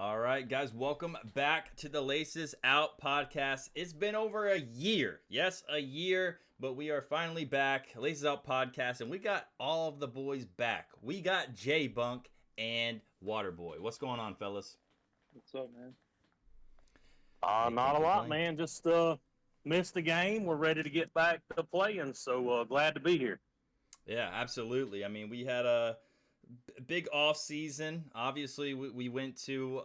All right, guys, welcome back to the Laces Out podcast. It's been over a year. Yes, a year, but we are finally back. Laces Out podcast, and we got all of the boys back. We got J Bunk and Waterboy. What's going on, fellas? What's up, man? Hey, Not can't a lot, complain. man. Just missed the game. We're ready to get back to playing, so glad to be here. Yeah, absolutely. I mean, we had a big off season. Obviously, we went to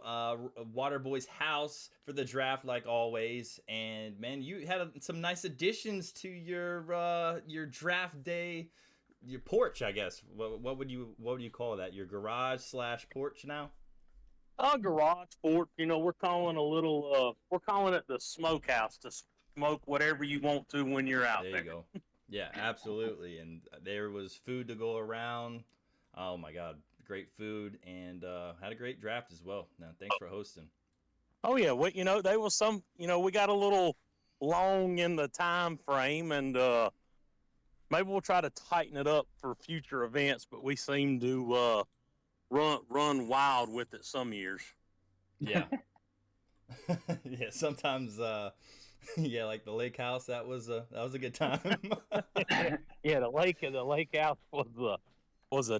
Waterboy's house for the draft, like always. And man, you had some nice additions to your draft day, your porch, I guess. What would you call that? Your garage / porch now? Garage fort. We're calling we're calling it the smokehouse to smoke whatever you want to when you're out There there. you go. Yeah, absolutely. And there was food to go around. Oh my God, great food, and had a great draft as well. Now, thanks for hosting. Oh yeah, there was some. We got a little long in the time frame, and maybe we'll try to tighten it up for future events. But we seem to run wild with it some years. Yeah. Yeah, sometimes yeah, like the lake house, that was a good time. Yeah, the lake house was a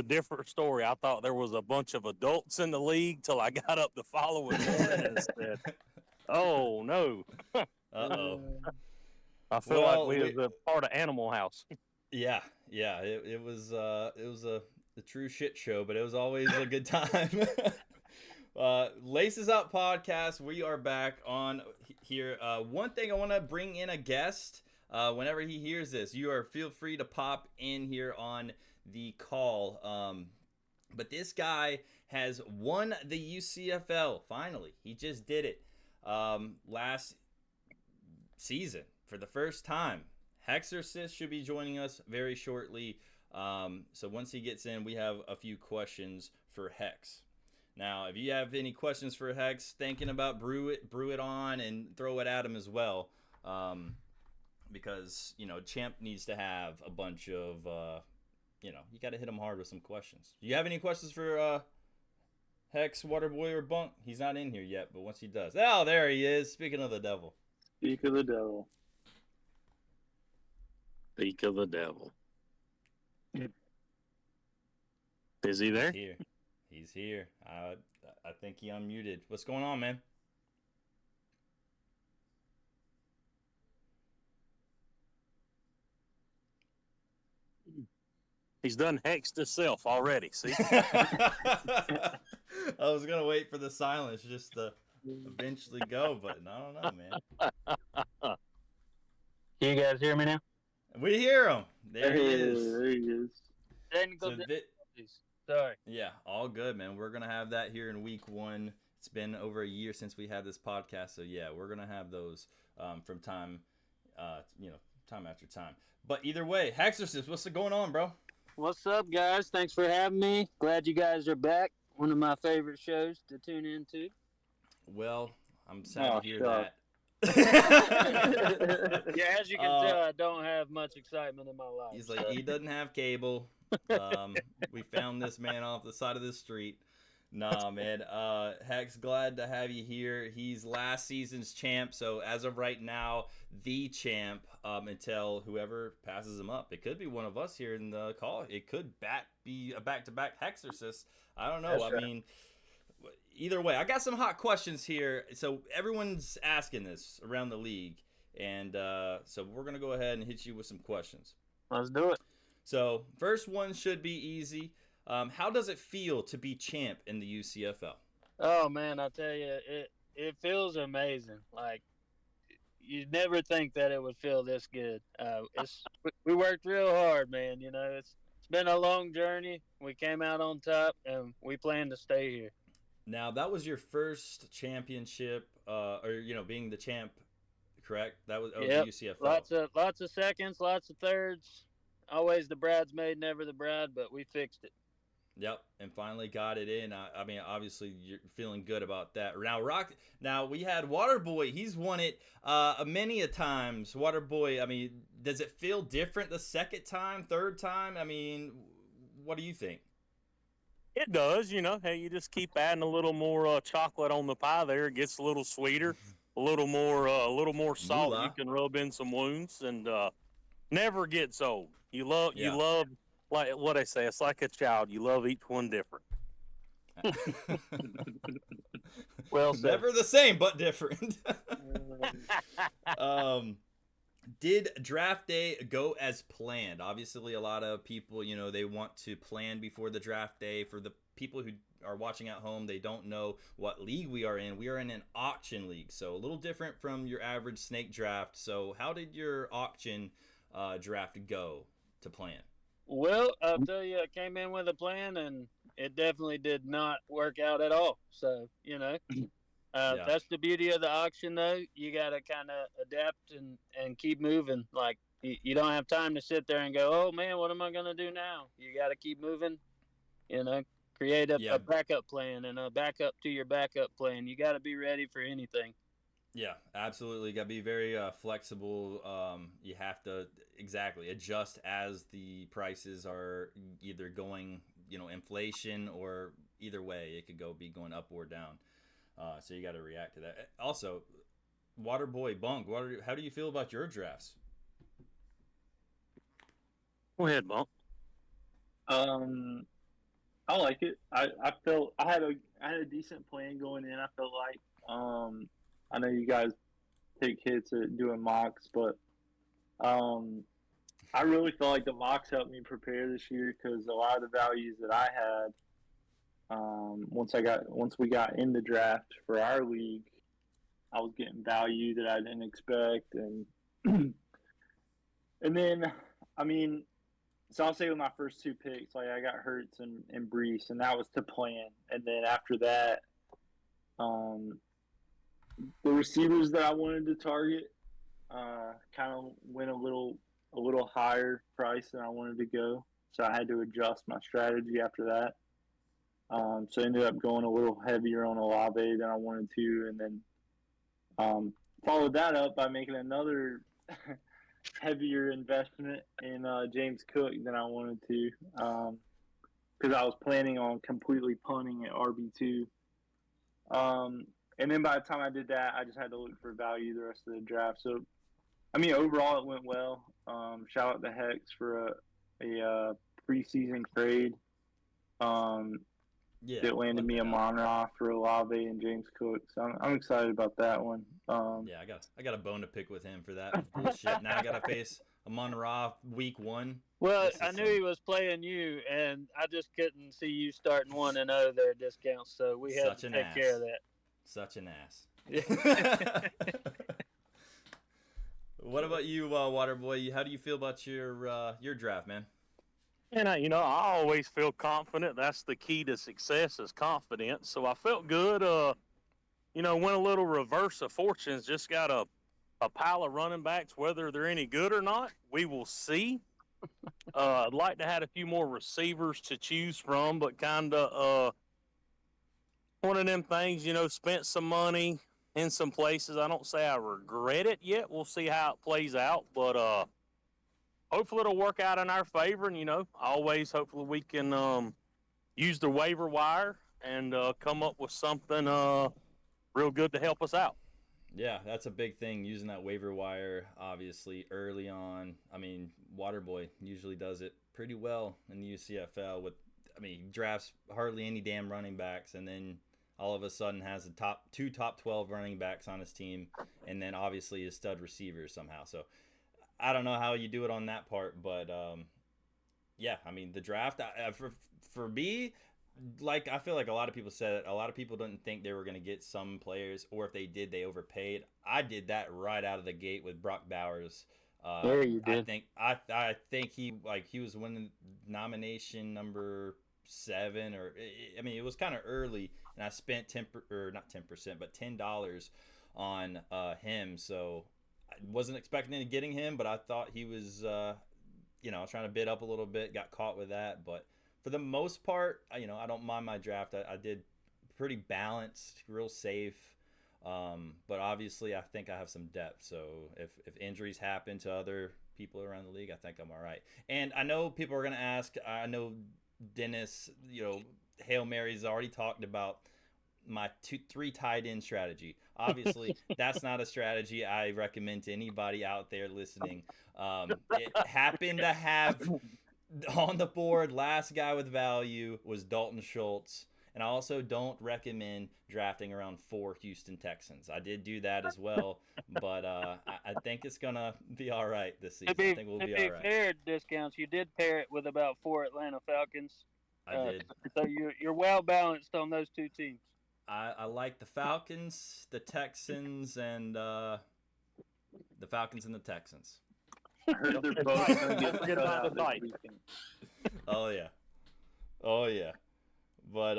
different story. I thought there was a bunch of adults in the league till I got up the following morning and said, "Oh no." Uh-oh. I feel Well, like we was a part of Animal House. Yeah, it was a true shit show, but it was always a good time. Laces Out podcast, we are back on here. One thing, I want to bring in a guest. Whenever he hears this, feel free to pop in here on the call. But this guy has won the UCFL. Finally, he just did it last season for the first time. Hexorcist should be joining us very shortly. So once he gets in, we have a few questions for Hex. Now, if you have any questions for Hex, thinking about brew it on and throw it at him as well. Because, Champ needs to have a bunch of, you got to hit him hard with some questions. Do you have any questions for Hex, Waterboy, or Bunk? He's not in here yet, but once he does. Oh, there he is. Speaking of the devil. Speak of the devil. Speak of the devil. Is he there? He's here. I think he unmuted. What's going on, man? He's done hexed himself already. See? I was gonna wait for the silence just to eventually go, but I don't know, man. Can you guys hear me now? We hear him. There he is. There he is. Technical So difficulties. Sorry. yeah, all good, man. We're gonna have that here in week 1. It's been over a year since we had this podcast, so yeah, we're gonna have those from time, time after time. But either way, Hexorcist, what's going on, bro? What's up, guys? Thanks for having me. Glad you guys are back. One of my favorite shows to tune into. Well, I'm sad to hear shut that. Yeah, as you can tell, I don't have much excitement in my life. He's like, he doesn't have cable. We found this man off the side of the street. Nah, man. Hex, glad to have you here. He's last season's champ, so as of right now, the champ until whoever passes him up. It could be one of us here in the call. It could be a back-to-back Hexorcist. I don't know. That's I right. mean, either way, I got some hot questions here. So everyone's asking this around the league, and so we're gonna go ahead and hit you with some questions. Let's do it. So first one should be easy. How does it feel to be champ in the UCFL? Oh man, I tell you, it feels amazing. Like you'd never think that it would feel this good. We worked real hard, man. It's been a long journey. We came out on top, and we plan to stay here. Now, that was your first championship, or being the champ, correct? That was Yep. the UCFL. Lots of seconds, lots of thirds. Always the bridesmaid, never the bride, but we fixed it. Yep, and finally got it in. I mean, obviously you're feeling good about that. Now we had Waterboy. He's won it many a times. Waterboy. I mean, does it feel different the second time, third time? I mean, what do you think? It does, you know. Hey, you just keep adding a little more chocolate on the pie there. It gets a little sweeter, a little more salt. You Moolah. can rub in some wounds, and never gets old. You Yeah. love, like what I say. It's like a child. You love each one different. Well said. Never the same, but different. um, did draft day go as planned? Obviously, a lot of people, you know, they want to plan before the draft day. For the people who are watching at home, they don't know what league we are in. We are in an auction league, so a little different from your average snake draft. So, how did your auction draft go to plan? Well, I'll tell you, I came in with a plan, and it definitely did not work out at all. So, Yeah. that's the beauty of the auction, though. You got to kind of adapt and keep moving. Like, you don't have time to sit there and go, oh, man, what am I going to do now? You got to keep moving, create Yeah. a backup plan and a backup to your backup plan. You got to be ready for anything. Yeah, absolutely. Got to be very flexible. You have to exactly adjust as the prices are either going, inflation, or either way, it could be going up or down. So you got to react to that. Also, Waterboy Bunk, how do you feel about your drafts? Go ahead, Bunk. I like it. I felt I had a decent plan going in. I felt like I know you guys take hits at doing mocks, but I really felt like the mocks helped me prepare this year because a lot of the values that I had once we got in the draft for our league, I was getting value that I didn't expect, and and then I mean, so I'll say with my first two picks, like I got Hurts and Brees, and that was to plan. And then after that, the receivers that I wanted to target kind of went a little higher price than I wanted to go. So I had to adjust my strategy after that. So I ended up going a little heavier on Olave than I wanted to, and then followed that up by making another heavier investment in James Cook than I wanted to, because I was planning on completely punting at RB2. And then by the time I did that, I just had to look for value the rest of the draft. So, I mean, overall it went well. Shout out to Hex for a preseason trade. Yeah, that landed me a Monra for Olave and James Cook. So I'm excited about that one. Yeah, I got a bone to pick with him for that bullshit. Now I got to face a Monra week 1. Well, I knew he was playing you, and I just couldn't see you starting 1-0 their discounts, so we had to take care of that. Such an ass. What about you, Waterboy? How do you feel about your draft, man? And I always feel confident. That's the key to success is confidence. So I felt good. Went a little reverse of fortunes. Just got a pile of running backs. Whether they're any good or not, we will see. I'd like to have a few more receivers to choose from, but kind of one of them things. Spent some money in some places. I don't say I regret it yet. We'll see how it plays out, but hopefully it'll work out in our favor. And, hopefully we can use the waiver wire and come up with something real good to help us out. Yeah, that's a big thing, using that waiver wire, obviously, early on. I mean, Waterboy usually does it pretty well in the UCFL drafts hardly any damn running backs, and then all of a sudden has the two top 12 running backs on his team, and then obviously his stud receivers somehow. So I don't know how you do it on that part, but yeah, I mean, the draft, for me, like, I feel like a lot of people said it, a lot of people didn't think they were going to get some players, or if they did, they overpaid. I did that right out of the gate with Brock Bowers. Yeah, you did. I think he was winning nomination number 7, or it was kind of early, and I spent not 10%, but $10 on him. So I wasn't expecting to getting him, but I thought he was, I was trying to bid up a little bit, got caught with that. But for the most part, I don't mind my draft. I did pretty balanced, real safe. But obviously I think I have some depth. So if injuries happen to other people around the league, I think I'm all right. And I know people are going to ask, I know Dennis, Hail Marys. Already talked about my 3 tight end strategy. Obviously, that's not a strategy I recommend to anybody out there listening. It happened to have on the board, last guy with value was Dalton Schultz. And I also don't recommend drafting around 4 Houston Texans. I did do that as well, but I think it's going to be all right this season. I think we'll be all right. Fair discounts, you did pair it with about 4 Atlanta Falcons. I did. So you're well balanced on those 2 teams. I like the Falcons, the Texans, and the Falcons and the Texans. I heard they're both going to get Forget cut about out the this fight. weekend. Oh yeah. But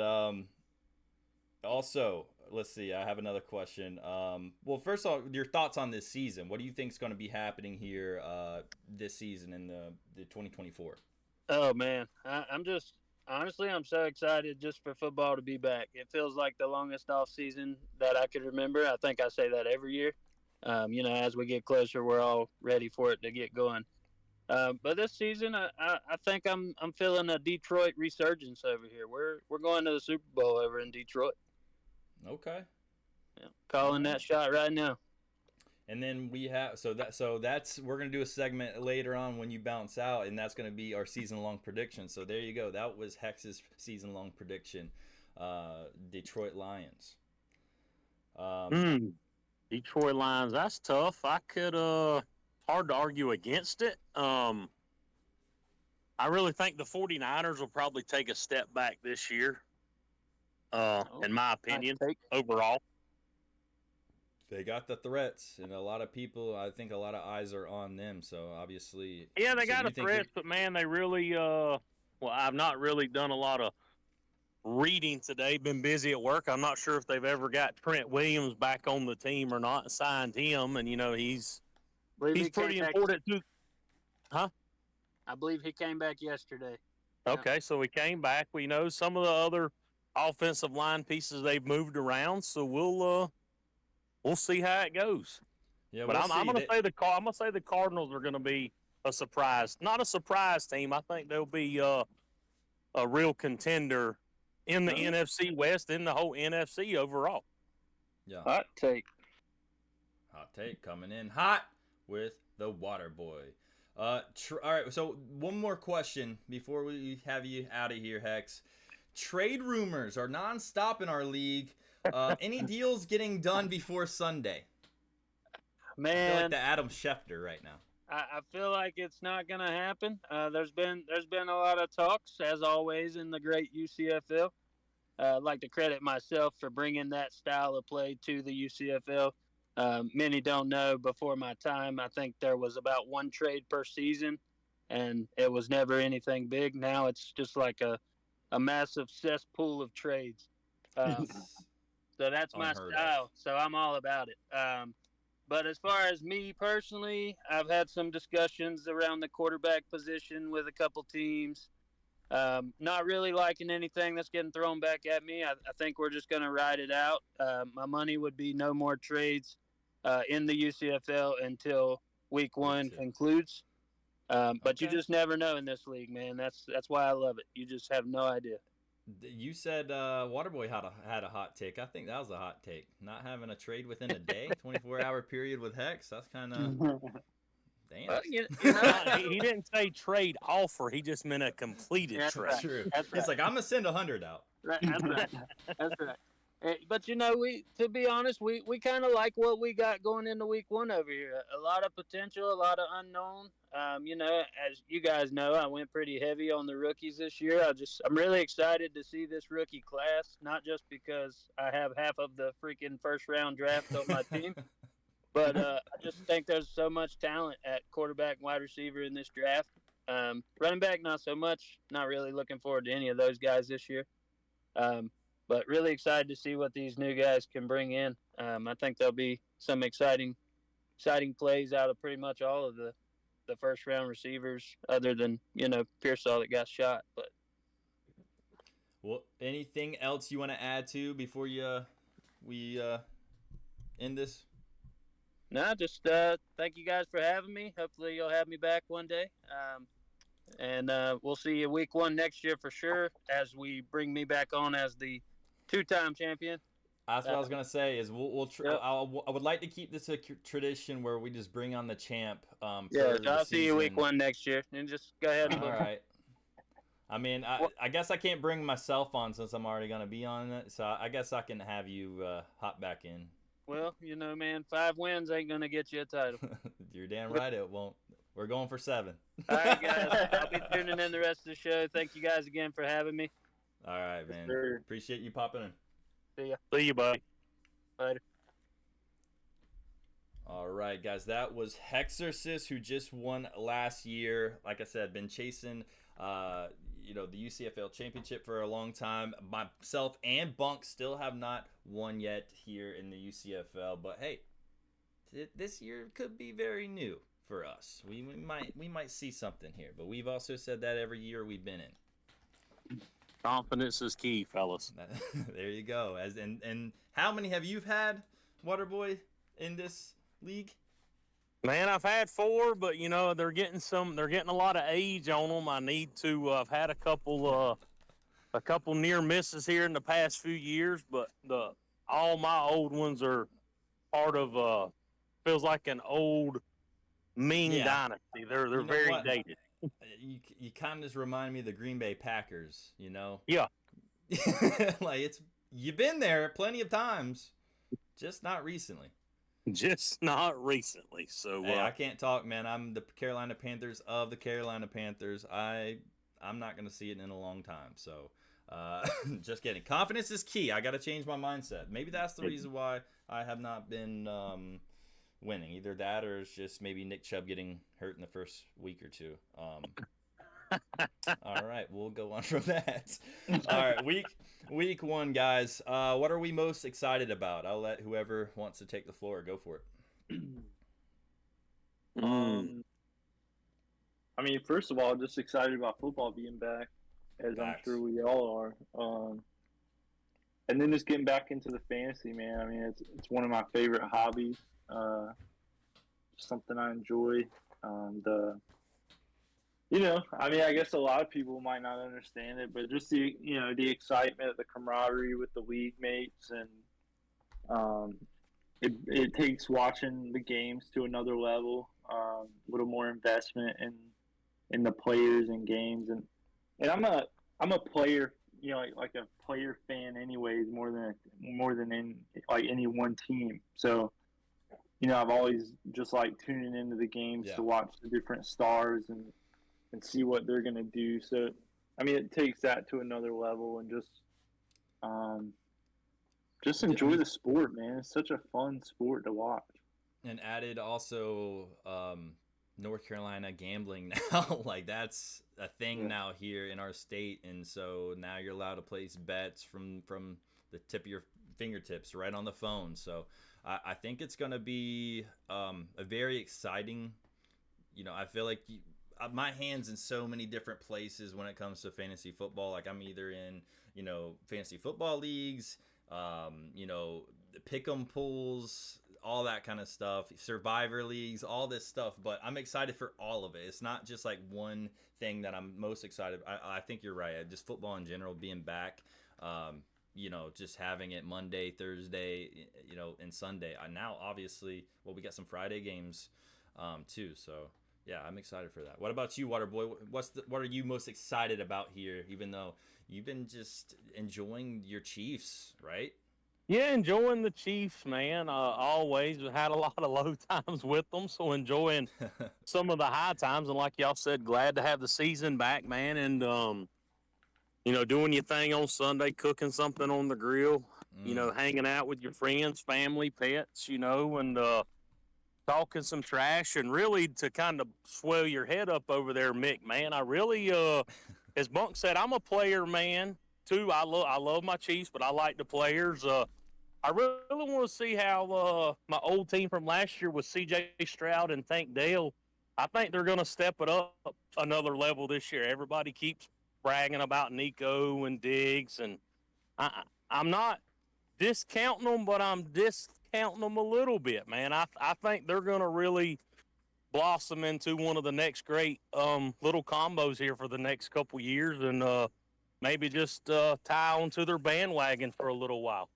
also, let's see. I have another question. Well, first of all, your thoughts on this season. What do you think is going to be happening here this season in the 2024? Oh man, I'm just honestly, I'm so excited just for football to be back. It feels like the longest off season that I could remember. I think I say that every year. As we get closer, we're all ready for it to get going. But this season, I think I'm feeling a Detroit resurgence over here. We're going to the Super Bowl over in Detroit. Okay. Yeah, calling that shot right now. And then we have that's we're gonna do a segment later on when you bounce out, and that's gonna be our season long prediction. So there you go. That was Hex's season long prediction. Detroit Lions. Detroit Lions. That's tough. I could hard to argue against it. I really think the 49ers will probably take a step back this year. In my opinion, overall. They got the threats, and a lot of people, I think a lot of eyes are on them. So obviously, yeah, they got a threat, but man, they really. Well, I've not really done a lot of reading today. Been busy at work. I'm not sure if they've ever got Trent Williams back on the team or not. Signed him, and he's pretty important too. Huh? I believe he came back yesterday. Okay, so he came back. We know some of the other offensive line pieces they've moved around, so we'll see how it goes. Yeah, but I'm going to say the Cardinals are going to be a surprise. Not a surprise team. I think they'll be a real contender in the NFC West, in the whole NFC overall. Yeah. Hot take coming in hot with the Water Boy. All right, so one more question before we have you out of here, Hex. Trade rumors are nonstop in our league. Any deals getting done before Sunday? Man, I feel like the Adam Schefter right now. I feel like it's not gonna happen. There's been a lot of talks, as always, in the great UCFL. I'd like to credit myself for bringing that style of play to the UCFL. Many don't know, before my time, I think there was about 1 trade per season, and it was never anything big. Now it's just like a massive cesspool of trades. So that's my style. So I'm all about it. But as far as me personally, I've had some discussions around the quarterback position with a couple teams. Not really liking anything that's getting thrown back at me. I think we're just going to ride it out. My money would be no more trades in the UCFL until week 1 concludes. But you just never know in this league, man. That's why I love it. You just have no idea. You said Waterboy had a hot take. I think that was a hot take. Not having a trade within a day, 24-hour period with Hex. That's kind of damn. He didn't say trade offer. He just meant a completed trade. That's true. That's right. It's like, I'm gonna send 100 out. Right. That's right. That's right. But to be honest, we kind of like what we got going into week 1 over here. A lot of potential, a lot of unknown. As you guys know, I went pretty heavy on the rookies this year. I'm really excited to see this rookie class, not just because I have half of the freaking first round draft on my team, but I just think there's so much talent at quarterback and wide receiver in this draft. Running back, not so much. Not really looking forward to any of those guys this year. But really excited to see what these new guys can bring in. I think there'll be some exciting plays out of pretty much all of the first round receivers, other than Pearsall that got shot. But well, anything else you want to add to before we end this? No, just thank you guys for having me. Hopefully you'll have me back one day. And we'll see you week 1 next year for sure, as we bring me back on as the 2-time champion. That's what I was gonna say. Is Yep. I would like to keep this a tradition where we just bring on the champ. Yeah, Per the I'll see you week season. 1 next year, and just go ahead and All book. right. I mean, I guess I can't bring myself on since I'm already gonna be on it. So I guess I can have you hop back in. Well, man, 5 wins ain't gonna get you a title. You're damn right it won't. We're going for 7. All right, guys. I'll be tuning in the rest of the show. Thank you guys again for having me. All right, man. sir. Appreciate you popping in. See you, buddy. Later. All right, guys. That was Hexorcist, who just won last year. Like I said, been chasing, the UCFL championship for a long time. Myself and Bunk still have not won yet here in the UCFL. But hey, this year could be very new for us. We might see something here. But we've also said that every year we've been in. Confidence is key, fellas. There you go. And how many have you had, Waterboy, in this league? Man, I've had 4, but they're getting a lot of age on them. I need to. I've had a couple near misses here in the past few years, but all my old ones are part of feels like an old mean dynasty. They're You know very what? dated. You kind of just remind me of the Green Bay Packers, Yeah. Like you've been there plenty of times, just not recently. Just not recently. So Hey, I can't talk, man. I'm the Carolina Panthers of the Carolina Panthers. I'm not gonna see it in a long time. So just kidding. Confidence is key. I gotta change my mindset. Maybe that's the reason why I have not been winning. Either that or it's just maybe Nick Chubb getting hurt in the first week or two. All right, we'll go on from that. All right, week 1, guys. What are we most excited about? I'll let whoever wants to take the floor go for it. I mean, first of all, just excited about football being back, as I'm Facts. sure we all are. And then just getting back into the fantasy, man. I mean, it's one of my favorite hobbies. Something I enjoy. I mean, I guess a lot of people might not understand it, but just the excitement, the camaraderie with the league mates, and it takes watching the games to another level. A little more investment in the players and games, and I'm a player, like a player fan, anyways, more than in like any one team. So, I've always just like tuning into the games to watch the different stars and see what they're gonna do. So, I mean, it takes that to another level, and just enjoy the sport, man. It's such a fun sport to watch. And added also North Carolina gambling now. Like that's a thing now here in our state, and so now you're allowed to place bets from the tip of your fingertips right on the phone. So I think it's going to be a very exciting. I feel like my hand's in so many different places when it comes to fantasy football. Like I'm either in fantasy football leagues, pick'em pools, all that kind of stuff, survivor leagues, all this stuff. But I'm excited for all of it. It's not just like one thing that I'm most excited. I think you're right. Just football in general being back. Just having it Monday, Thursday, and Sunday. Now, obviously, we got some Friday games too. So yeah, I'm excited for that. What about you, Waterboy? What are you most excited about here? Even though you've been just enjoying your Chiefs, right? Yeah, enjoying the Chiefs, man. Always had a lot of low times with them, so enjoying some of the high times. And like y'all said, glad to have the season back, man. And doing your thing on Sunday, cooking something on the grill. Hanging out with your friends, family, pets. And talking some trash, and really to kind of swell your head up over there, Mick. Man, I really, as Bunk said, I'm a player, man. Too, I love my Chiefs, but I like the players. I really want to see how my old team from last year with C.J. Stroud and Tank Dell. I think they're going to step it up another level this year. Everybody keeps bragging about Nico and Diggs, and I'm not discounting them, but I'm discounting them a little bit, man. I think they're going to really blossom into one of the next great little combos here for the next couple years, and maybe just tie onto their bandwagon for a little while.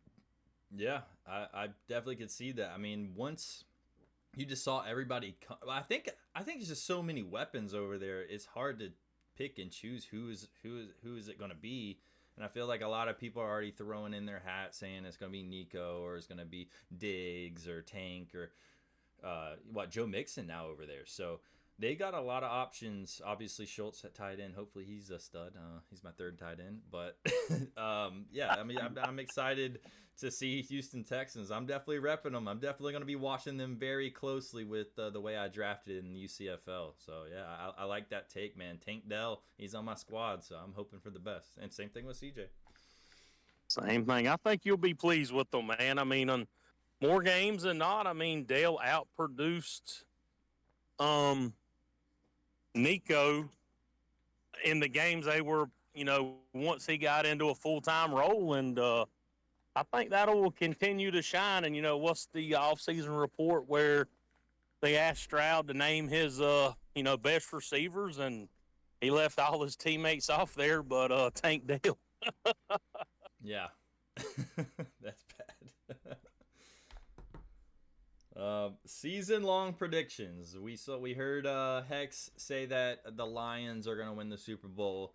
Yeah, I definitely could see that. I mean, once you just saw everybody I think it's just so many weapons over there. It's hard to pick and choose who is it going to be. And I feel like a lot of people are already throwing in their hat saying it's going to be Nico, or it's going to be Diggs or Tank, or Joe Mixon now over there. So they got a lot of options. Obviously, Schultz at tight end. Hopefully, he's a stud. He's my third tight end. But yeah, I mean, I'm excited to see Houston Texans. I'm definitely repping them. I'm definitely going to be watching them very closely with the way I drafted in the UCFL. So yeah, I like that take, man. Tank Dell, he's on my squad, so I'm hoping for the best. And same thing with CJ. Same thing. I think you'll be pleased with them, man. I mean, on more games than not, I mean, Dale outproduced Nico in the games they were, once he got into a full-time role, and I think that will continue to shine. And, what's the off-season report where they asked Stroud to name his, best receivers, and he left all his teammates off there, but Tank Dale. Yeah, that's bad. Season-long predictions. We heard Hex say that the Lions are going to win the Super Bowl.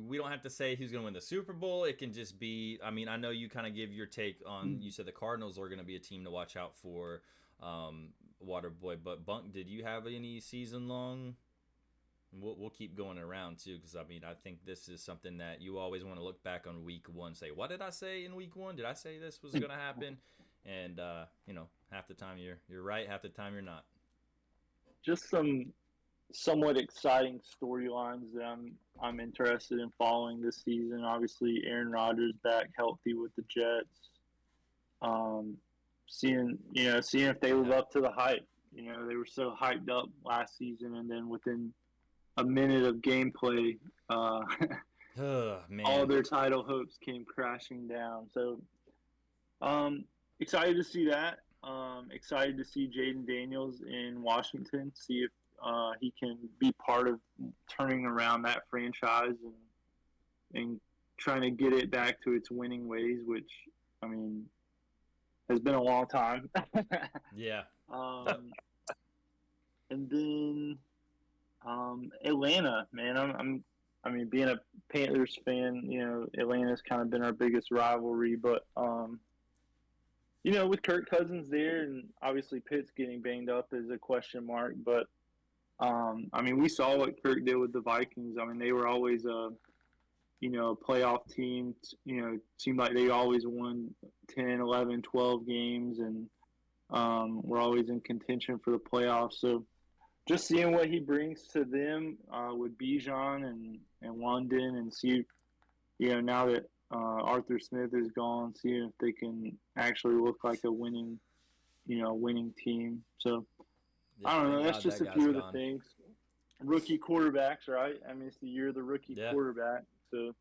We don't have to say who's going to win the Super Bowl. It can just be, I mean, I know you kind of give your take on, you said the Cardinals are going to be a team to watch out for, Waterboy. But Bunk, did you have any season-long? We'll keep going around too, because I mean, I think this is something that you always want to look back on week one, say, what did I say in week one? Did I say this was going to happen? And half the time you're right, half the time you're not. Just some somewhat exciting storylines that I'm interested in following this season. Obviously, Aaron Rodgers back healthy with the Jets. Seeing if they live up to the hype. They were so hyped up last season, and then within a minute of gameplay, man. all their title hopes came crashing down. So, excited to see that. Excited to see Jaden Daniels in Washington. See if he can be part of turning around that franchise and trying to get it back to its winning ways, which, I mean, has been a long time. Yeah. And then Atlanta, man. I mean, being a Panthers fan, Atlanta's kind of been our biggest rivalry, but with Kirk Cousins there, and obviously Pitt's getting banged up is a question mark. But, I mean, we saw what Kirk did with the Vikings. I mean, they were always a playoff team. Seemed like they always won 10, 11, 12 games, and we're always in contention for the playoffs. So just seeing what he brings to them with Bijan and London, and see, now that Arthur Smith is gone, seeing if they can actually look like a winning team. So I don't know. That's just a few of the things. Rookie quarterbacks, right? I mean, it's the year of the rookie quarterback. So.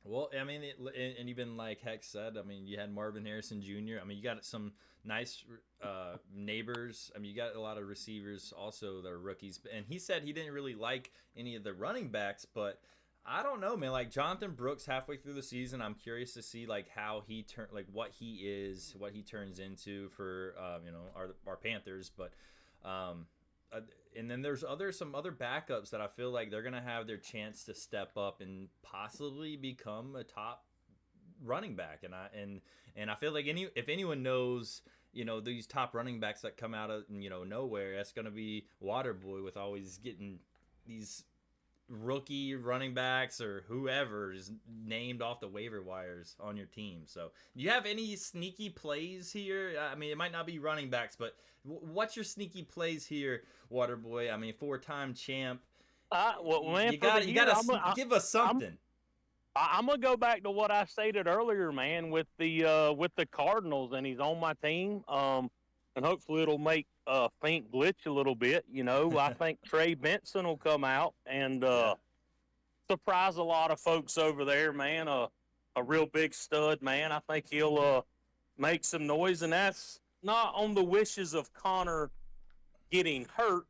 Well, I mean, and even like Hex said, I mean, you had Marvin Harrison Jr. I mean, you got some nice neighbors. I mean, you got a lot of receivers also that are rookies. And he said he didn't really like any of the running backs, but I don't know, man. Like Jonathan Brooks halfway through the season, I'm curious to see like how he what he turns into for our Panthers. But and then there's some other backups that I feel like they're gonna have their chance to step up and possibly become a top running back. And I feel like if anyone knows, these top running backs that come out of nowhere, that's gonna be Waterboy, with always getting these rookie running backs or whoever is named off the waiver wires on your team. So do you have any sneaky plays here? I mean, it might not be running backs, but what's your sneaky plays here, Waterboy? I mean, 4-time champ. Man, you gotta give us something. I'm gonna go back to what I stated earlier, man, with the Cardinals, and he's on my team. And hopefully it'll make Fink glitch a little bit. I think Trey Benson will come out and surprise a lot of folks over there, man. A real big stud, man. I think he'll make some noise, and that's not on the wishes of Connor getting hurt,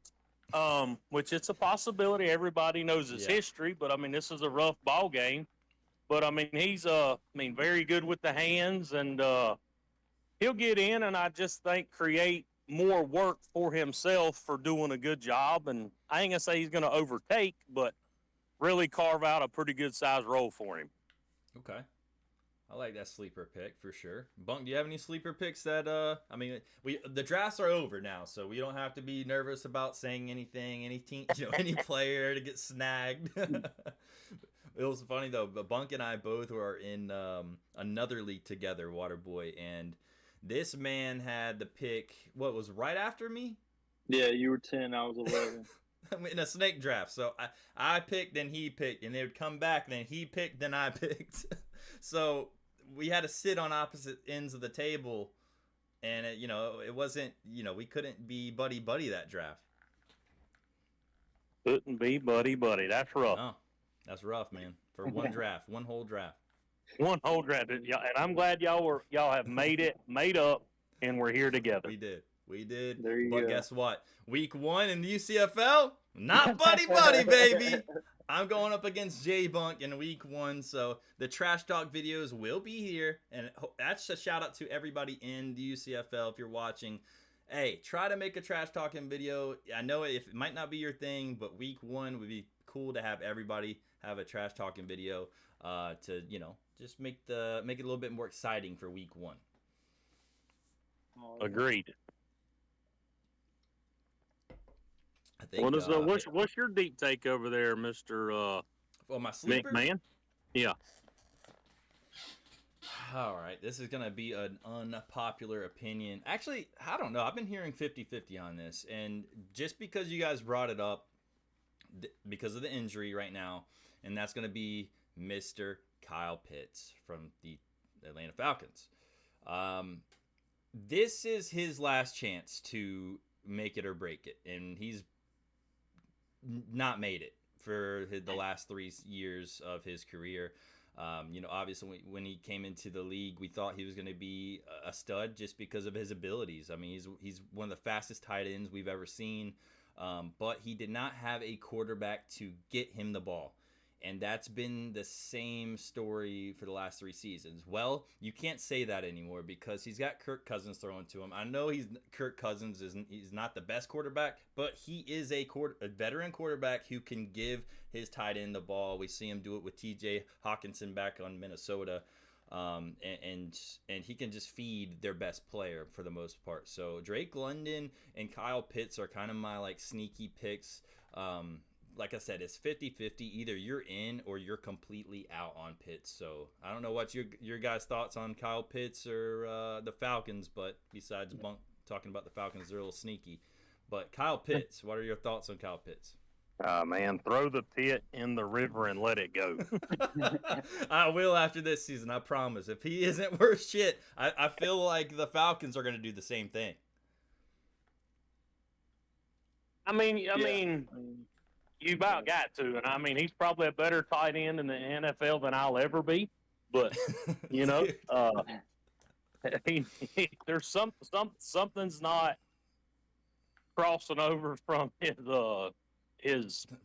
which it's a possibility. Everybody knows his Yeah. history, but I mean, this is a rough ball game. But I mean, he's very good with the hands, and he'll get in, and I just think create more work for himself for doing a good job. And I ain't gonna say he's gonna overtake, but really carve out a pretty good size role for him. Okay. I like that sleeper pick for sure. Bunk, do you have any sleeper picks that I mean, the drafts are over now, so we don't have to be nervous about saying anything, any team, any player to get snagged. It was funny though, but Bunk and I both were in another league together, Waterboy, and this man had the pick, what was right after me? Yeah, you were 10, I was 11. In a snake draft. So I picked, then he picked, and they would come back, then he picked, then I picked. So we had to sit on opposite ends of the table, and it wasn't, we couldn't be buddy that draft. Couldn't be buddy. That's rough. Oh, that's rough, man. For one draft, one whole draft. One whole draft, and I'm glad y'all have made up, and we're here together. We did. There you but go. guess what? Week 1 in the UCFL, not buddy, baby. I'm going up against J Bunk in week 1, so the trash talk videos will be here, and that's a shout out to everybody in the UCFL. If you're watching, hey, try to make a trash talking video. I know it might not be your thing, but week 1 would be cool to have everybody have a trash talking video to just make it a little bit more exciting for week 1. Agreed. I think. What's your deep take over there, Mr. Well, my sleeper. McMahon? Yeah. All right, this is going to be an unpopular opinion. Actually, I don't know. I've been hearing 50-50 on this, and just because you guys brought it up, because of the injury right now, and that's going to be Mr. Kyle Pitts from the Atlanta Falcons. This is his last chance to make it or break it, and he's not made it for the last 3 years of his career. Obviously when he came into the league, we thought he was going to be a stud just because of his abilities. I mean, he's one of the fastest tight ends we've ever seen, but he did not have a quarterback to get him the ball. And that's been the same story for the last 3 seasons. Well, you can't say that anymore because he's got Kirk Cousins thrown to him. I know Kirk Cousins he's not the best quarterback, but he is a veteran quarterback who can give his tight end the ball. We see him do it with T.J. Hawkinson back on Minnesota, and he can just feed their best player for the most part. So Drake London and Kyle Pitts are kind of my sneaky picks. Like I said, it's 50-50. Either you're in or you're completely out on Pitts. So I don't know what your guys' thoughts on Kyle Pitts or the Falcons, but besides Bunk talking about the Falcons, they're a little sneaky. But Kyle Pitts, what are your thoughts on Kyle Pitts? Man, throw the pit in the river and let it go. I will after this season, I promise. If he isn't worth shit, I feel like the Falcons are going to do the same thing. I mean, you about got to, and I mean, he's probably a better tight end in the NFL than I'll ever be. But there's something's not crossing over from his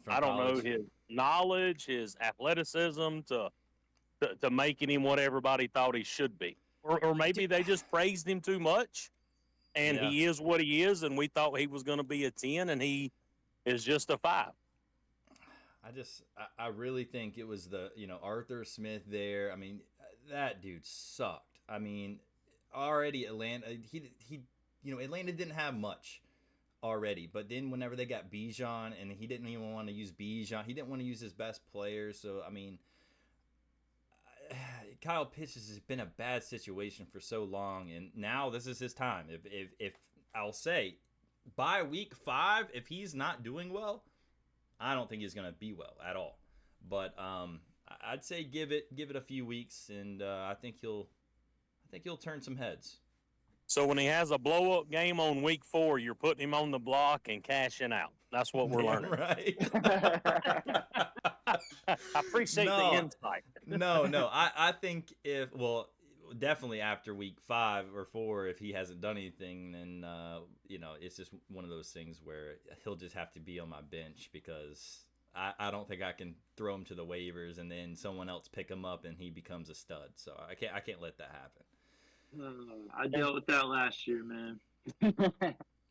I don't know, his knowledge, his athleticism to making him what everybody thought he should be, or maybe they just praised him too much, and he is what he is, and we thought he was going to be a 10, and he is just a 5. I really think it was the Arthur Smith there. I mean, that dude sucked. I mean, already Atlanta Atlanta didn't have much already, but then whenever they got Bijan, and he didn't even want to use Bijan, he didn't want to use his best players. So I mean, Kyle Pitts has been a bad situation for so long, and now this is his time. If I'll say by week 5, if he's not doing well, I don't think he's going to be well at all. But I'd say give it a few weeks, and I think he'll turn some heads. So when he has a blow-up game on week 4, you're putting him on the block and cashing out. That's what we're learning. Right. I appreciate the insight. No. I think definitely after week 5 or 4, if he hasn't done anything, then it's just one of those things where he'll just have to be on my bench because I don't think I can throw him to the waivers and then someone else pick him up and he becomes a stud. So I can't let that happen. I dealt with that last year, man.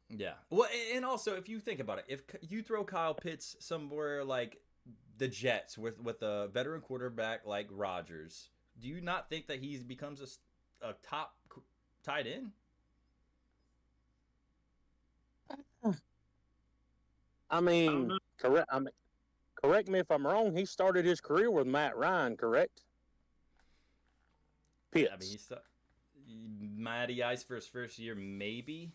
Yeah. Well, and also if you think about it, if you throw Kyle Pitts somewhere like the Jets with a veteran quarterback like Rodgers, do you not think that he becomes a top tight end? I mean, correct. Correct me if I'm wrong. He started his career with Matt Ryan, correct? Pitts. I mean, Matty Ice for his first year, maybe.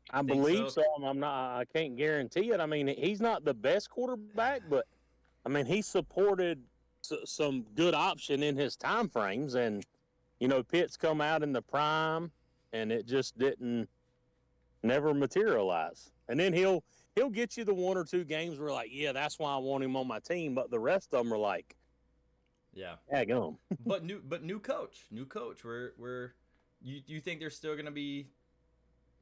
I believe so. I'm not. I can't guarantee it. I mean, he's not the best quarterback, but I mean, he supported some good option in his time frames, and Pitts come out in the prime, and it just didn't never materialize. And then he'll get you the 1 or 2 games where like, yeah, that's why I want him on my team, but the rest of them are like, yeah, daggum. but new coach. Where you think they're still gonna be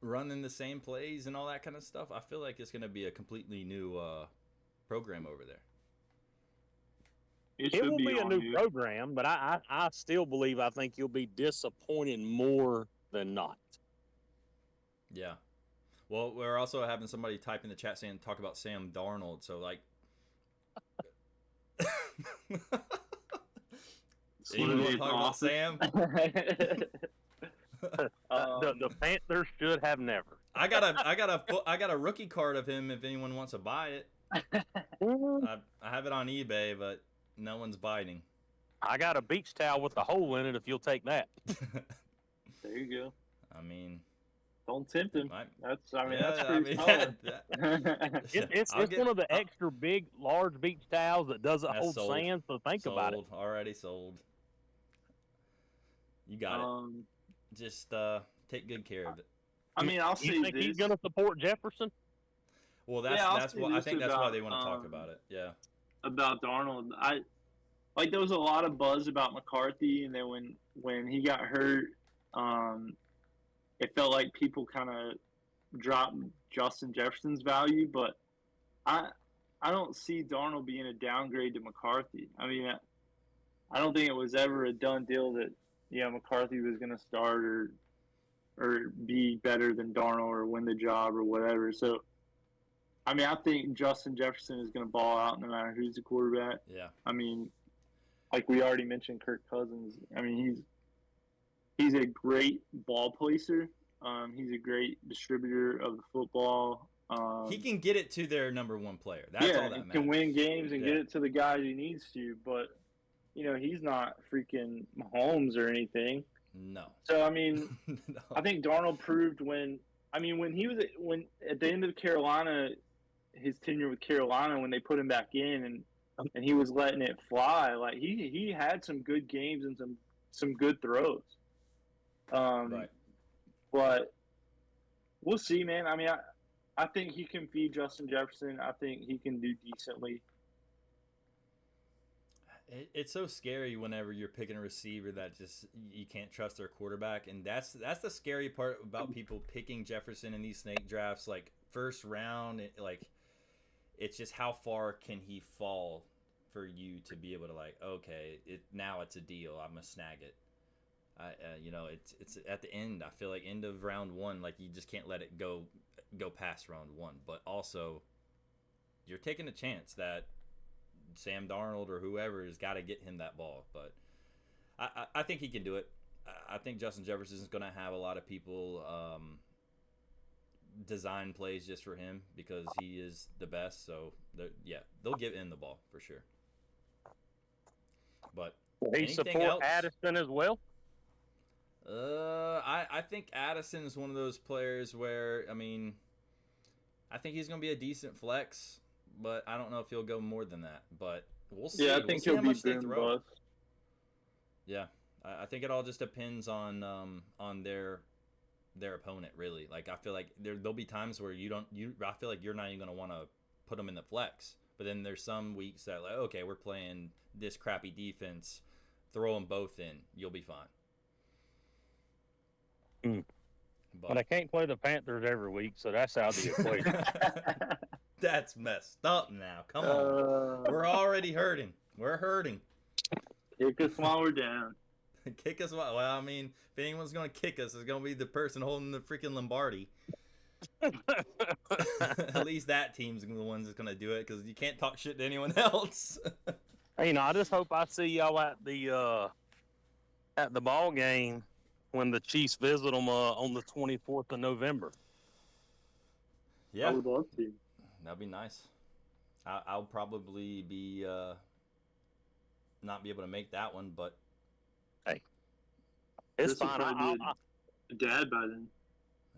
running the same plays and all that kind of stuff? I feel like it's gonna be a completely new program over there. It will be a new program, but I still believe I think you'll be disappointed more than not. Yeah. Well, we're also having somebody type in the chat saying talk about Sam Darnold. So like, you want to talk about Sam? The Panthers should have never. I got a rookie card of him if anyone wants to buy it. I have it on eBay, but no one's biting. I got a beach towel with a hole in it if you'll take that. There you go. I mean, don't tempt him. That's pretty solid. It's one of the extra big, large beach towels that doesn't hold sand, so think about it. Already sold. You got it. Just take good care of it. I mean, I'll say you think he's going to support Jefferson? Well, that's what I think. That's why they want to talk about it. Yeah. About Darnold, there was a lot of buzz about McCarthy, and then when he got hurt, it felt like people kind of dropped Justin Jefferson's value. But I don't see Darnold being a downgrade to McCarthy. I mean, I don't think it was ever a done deal that McCarthy was going to start or be better than Darnold or win the job or whatever. So, I mean, I think Justin Jefferson is going to ball out no matter who's the quarterback. Yeah. I mean, like we already mentioned, Kirk Cousins. I mean, he's a great ball placer. He's a great distributor of the football. He can get it to their number 1 player. That's all that matters. He can win games and get it to the guys he needs to. But he's not freaking Mahomes or anything. No. So I mean, no. I think Darnold proved when he was at the end of Carolina, his tenure with Carolina, when they put him back in and he was letting it fly, like he had some good games and some good throws. Right. But we'll see, man. I mean, I think he can feed Justin Jefferson. I think he can do decently. It's so scary whenever you're picking a receiver that just you can't trust their quarterback, and that's the scary part about people picking Jefferson in these snake drafts, like first round. Like, it's just how far can he fall for you to be able to okay, now it's a deal. I'm gonna snag it. It's at the end. I feel like end of round 1, like you just can't let it go past round 1. But also, you're taking a chance that Sam Darnold or whoever has got to get him that ball. But I think he can do it. I think Justin Jefferson is going to have a lot of people design plays just for him because he is the best. So, they'll give him the ball for sure. But will he support Addison as well? I think Addison is one of those players where, I mean, I think he's going to be a decent flex. But I don't know if he'll go more than that. But we'll see. Yeah, I think he'll be boom bust. Yeah, I think it all just depends on their opponent, really. Like I feel like there'll be times where I feel like you're not even gonna want to put them in the flex. But then there's some weeks that okay, we're playing this crappy defense, throw them both in, you'll be fine. But I can't play the Panthers every week, so that's out of the equation. That's messed up now. Come on. We're already hurting. We're hurting. Kick us while we're down. Kick us. Well, I mean, if anyone's going to kick us, it's going to be the person holding the freaking Lombardi. At least that team's the ones that's going to do it because you can't talk shit to anyone else. You know, I just hope I see y'all at the ball game when the Chiefs visit them on the 24th of November. Yeah, I would love to. That'd be nice. I'll probably be not be able to make that one, but hey, it's Chris will fine. probably be a dad by then.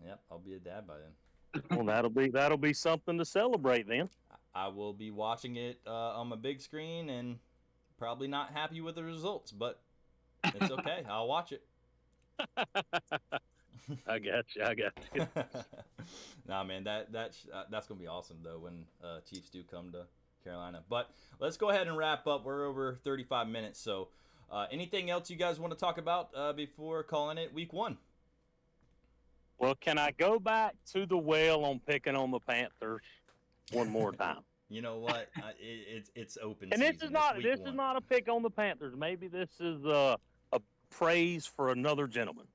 Yep, I'll be a dad by then. Well, that'll be something to celebrate then. I will be watching it on my big screen and probably not happy with the results, but it's okay. I'll watch it. I got you. Nah, man, that's gonna be awesome though when Chiefs do come to Carolina. But let's go ahead and wrap up. We're over 35 minutes, so anything else you guys want to talk about before calling it week 1? Well, can I go back to the well on picking on the Panthers one more time? You know what? It's open. And season. this is It's not a pick on the Panthers. Maybe this is a praise for another gentleman.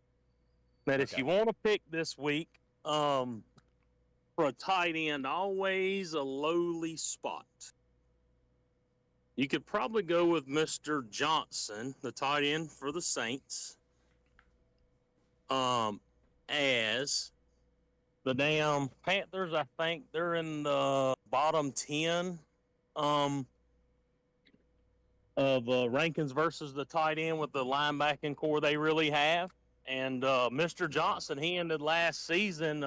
That if Okay. you want to pick this week, for a tight end, always a lowly spot. You could probably go with Mr. Johnson, the tight end for the Saints. As the damn Panthers, I think they're in the bottom 10 of rankings versus the tight end with the linebacking core they really have. And Mr. Johnson, he ended last season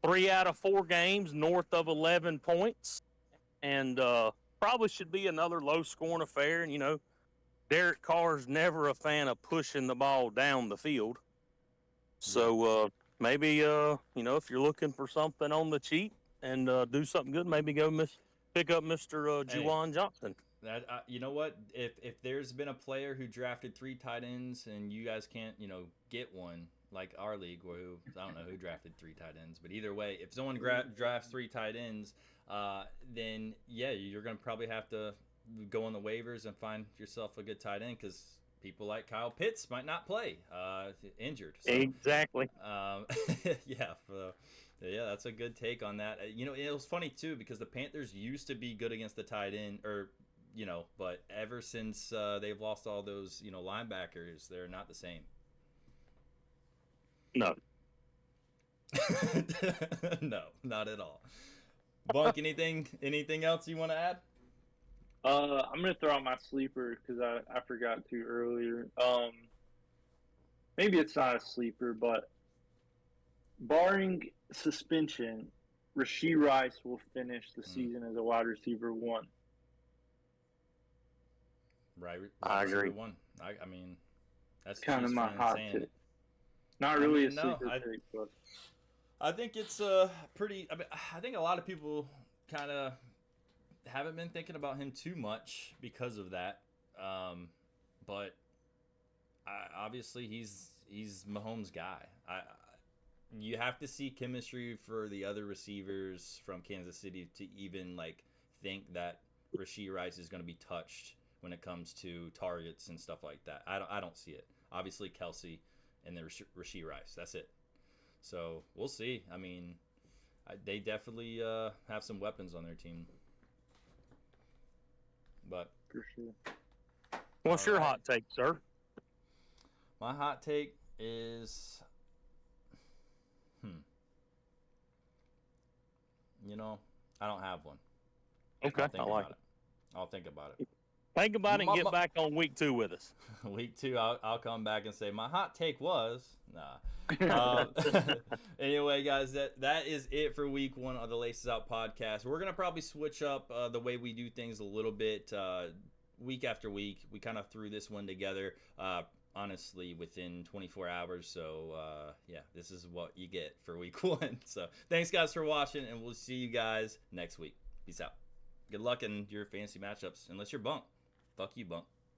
3 out of 4 games north of 11 points. And probably should be another low-scoring affair. And, you know, Derek Carr's never a fan of pushing the ball down the field. So maybe, you know, if you're looking for something on the cheap and do something good, maybe go pick up Mr. Juwan Johnson. That you know what? If there's been a player who drafted 3 tight ends and you guys can't, you know, get one like our league, or who I don't know who drafted 3 tight ends, but either way, if someone drafts 3 tight ends, then yeah, you're gonna probably have to go on the waivers and find yourself a good tight end because people like Kyle Pitts might not play, injured. So, Exactly. yeah. Yeah, that's a good take on that. You know, it was funny too because the Panthers used to be good against the tight end, or you know, but ever since they've lost all those, you know, linebackers, they're not the same. No. No, not at all. Bunk, anything else you want to add? I'm gonna throw out my sleeper because I forgot to earlier. Maybe it's not a sleeper, but barring suspension, Rashee Rice will finish the season as a wide receiver 1. Right, I agree. One. I mean, that's Kind of Chiefs my fans hot saying take. it. Not I really mean, a no, sleeper take, but I think it's pretty. I mean, I think a lot of people kind of haven't been thinking about him too much because of that. But obviously he's Mahomes' guy. You have to see chemistry for the other receivers from Kansas City to even like think that Rashee Rice is going to be touched when it comes to targets and stuff like that. I don't see it. Obviously Kelsey and then Rashee Rice. That's it. So we'll see. I mean, they definitely have some weapons on their team. But for sure. What's your hot take, sir? my hot take is, you know, I don't have one. Okay, I'll think I like about it. I'll think about it. Think about it and get back on week 2 with us. Week 2, I'll come back and say my hot take was nah. Anyway, guys, that is it for week 1 of the Laces Out podcast. We're gonna probably switch up the way we do things a little bit week after week. We kind of threw this one together honestly within 24 hours. So yeah, this is what you get for week 1. So thanks guys for watching, and we'll see you guys next week. Peace out. Good luck in your fantasy matchups, unless you're Bunk. Fuck you, Bunk.